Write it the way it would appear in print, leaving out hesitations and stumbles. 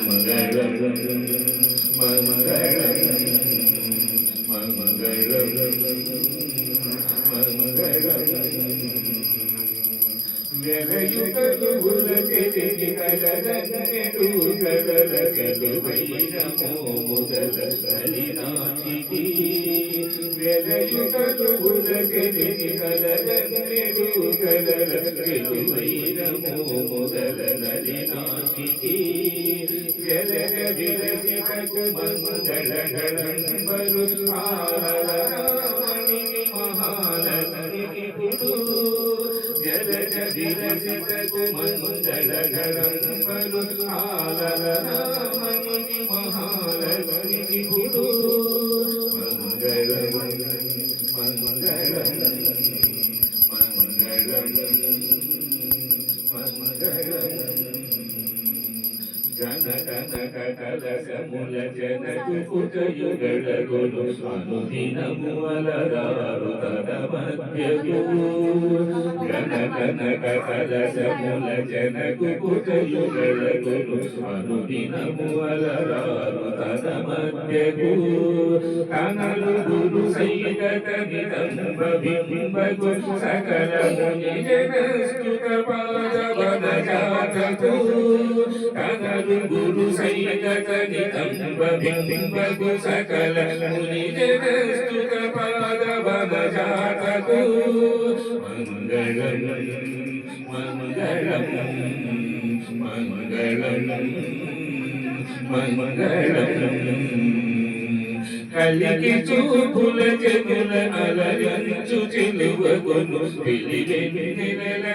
మంగళం మంగళం మంగళం మంగళం వెలయుగలుల చెరిగి కలగనెడు కడల చెలువైన మోముదల కలినాటికి వెలయుగలుల చెరిగి కలగనెడు కడల చెలువైన మోముదల కలినాటికి జలగ విరసితకు మంగళగణంబరు ఆరమణికి మహాలక్ష్మికి గుడు జలగ విరసితకు మంగళగణంబరు ఆరమణికి మహాలక్ష్మికి గుడు మంగళం మంగళం మంగళం మంగళం గణగణక కలశముల జనకు కుటయుగళగులు అనుదినము అలరారు తన మధ్యకు గణగణక కలశముల జనకు కుటయుగళగులు అనుదినము అలరారు తన మధ్యకు కనలు గురు సైదక నిదంబ బింబకు సకల ముని జనస్తుత పాదవన జాతకు కనలు గురు సైదక నిదంబ బింబకు సకల ముని జనస్తుత పాదవన జాతకు మంగళం మంగళం మంగళం మంగళం కలికి చూపుల చెగుల అలరించు చెలువగును పిలివెన్నెల